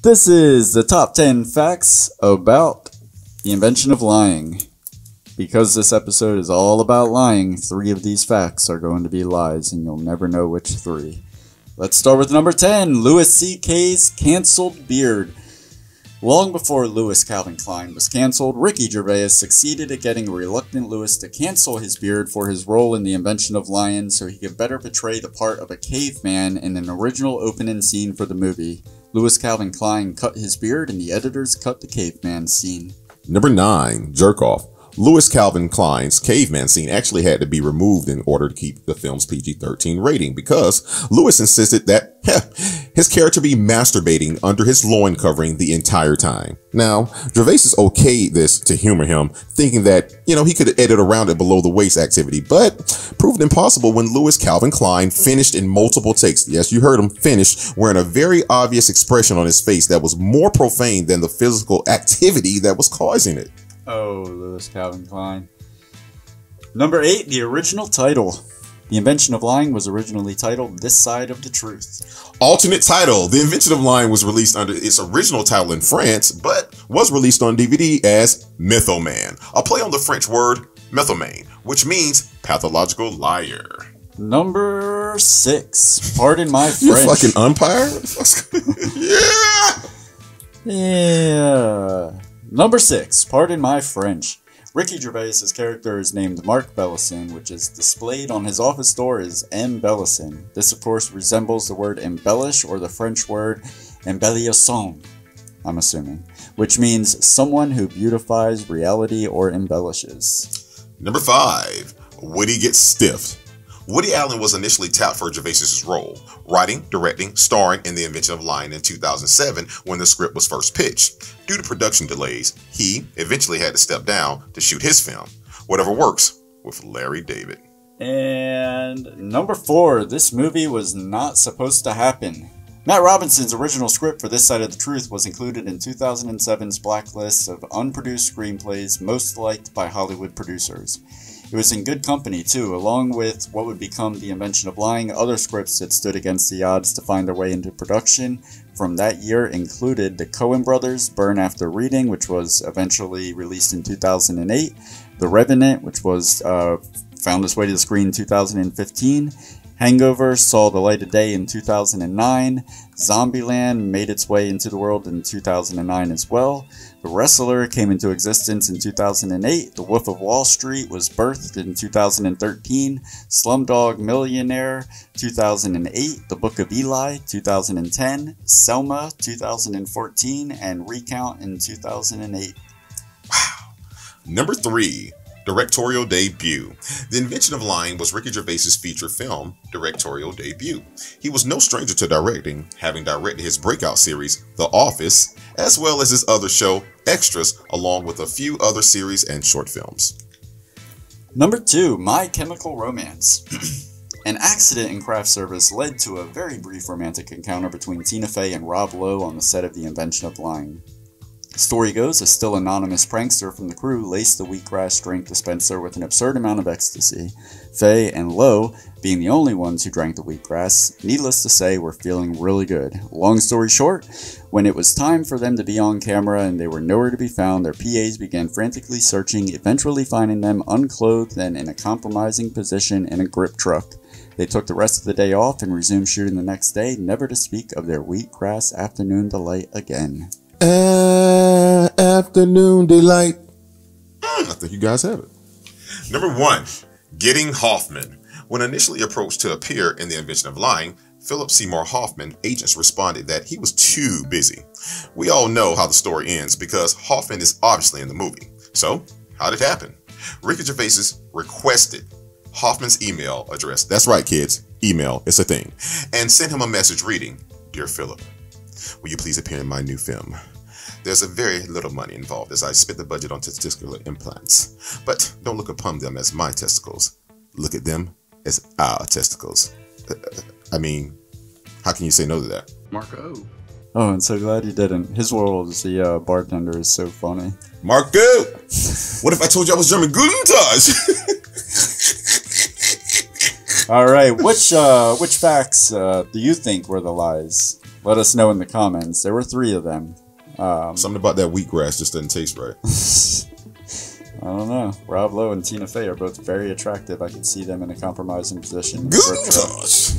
This is the top 10 facts about the invention of lying. Because this episode is all about lying, 3 of these facts are going to be lies, and you'll never know which 3. Let's start with number 10, Louis C.K.'s canceled beard. Long before Louis Calvin Klein was canceled, Ricky Gervais succeeded at getting a reluctant Louis to cancel his beard for his role in the invention of lying so he could better portray the part of a caveman in an original opening scene for the movie. Louis Calvin Klein cut his beard and the editors cut the caveman scene. Number 9, Jerk Off. Louis Calvin Klein's caveman scene actually had to be removed in order to keep the film's PG-13 rating because Louis insisted that his character be masturbating under his loin covering the entire time. Now, Gervais okayed this to humor him, thinking that, he could edit around it below the waist activity, but proved impossible when Louis Calvin Klein finished in multiple takes. Yes, you heard him, finished, wearing a very obvious expression on his face that was more profane than the physical activity that was causing it. Oh, Louis Calvin Klein. Number 8, the original title. The Invention of Lying was originally titled This Side of the Truth. Alternate title. The Invention of Lying was released under its original title in France, but was released on DVD as Mythoman, a play on the French word mythomane, which means pathological liar. Number 6. Pardon my French. You fucking umpire? Yeah! Yeah. Number 6. Pardon my French. Ricky Gervais' character is named Marc Bellicin, which is displayed on his office door as M. Bellicin. This, of course, resembles the word embellish or the French word embellisson, I'm assuming, which means someone who beautifies reality or embellishes. Number 5. Woody gets stiffed. Woody Allen was initially tapped for Gervais' role, writing, directing, starring in The Invention of Lying in 2007 when the script was first pitched. Due to production delays, he eventually had to step down to shoot his film, Whatever Works, with Larry David. And number 4, this movie was not supposed to happen. Matt Robinson's original script for This Side of the Truth was included in 2007's blacklist of unproduced screenplays most liked by Hollywood producers. It was in good company, too, along with what would become The Invention of Lying. Other scripts that stood against the odds to find their way into production from that year included the Coen Brothers' Burn After Reading, which was eventually released in 2008, The Revenant, which was found its way to the screen in 2015, Hangover saw the light of day in 2009, Zombieland made its way into the world in 2009 as well, The Wrestler came into existence in 2008, The Wolf of Wall Street was birthed in 2013, Slumdog Millionaire 2008, The Book of Eli 2010, Selma 2014, and Recount in 2008. Wow. Number 3. Directorial debut. The Invention of Lying was Ricky Gervais' feature film directorial debut. He was no stranger to directing, having directed his breakout series, The Office, as well as his other show, Extras, along with a few other series and short films. Number 2, My Chemical Romance. An accident in craft service led to a very brief romantic encounter between Tina Fey and Rob Lowe on the set of The Invention of Lying. The story goes, a still anonymous prankster from the crew laced the wheatgrass drink dispenser with an absurd amount of ecstasy. Fey and Lowe, being the only ones who drank the wheatgrass, needless to say, were feeling really good. Long story short, when it was time for them to be on camera and they were nowhere to be found, their PAs began frantically searching, eventually finding them unclothed and in a compromising position in a grip truck. They took the rest of the day off and resumed shooting the next day, never to speak of their wheatgrass afternoon delight again. Afternoon delight. I think you guys have it. Number 1, Getting Hoffman. When initially approached to appear in The Invention of Lying, Philip Seymour Hoffman agents responded that he was too busy. We all know how the story ends because Hoffman is obviously in the movie. So, how did it happen? Ricky Gervais requested Hoffman's email address. That's right, kids. Email, it's a thing. And sent him a message reading, "Dear Philip, will you please appear in my new film? There's a very little money involved as I spent the budget on testicular implants. But don't look upon them as my testicles. Look at them as our testicles." I mean, how can you say no to that? Marco. Oh, I'm so glad you didn't. His world as the bartender is so funny. Marco! What if I told you I was German? Guten Tag! All right, which facts do you think were the lies? Let us know in the comments. There were 3 of them. Something about that wheatgrass just didn't taste right. I don't know. Rob Lowe and Tina Fey are both very attractive. I could see them in a compromising position. Gosh.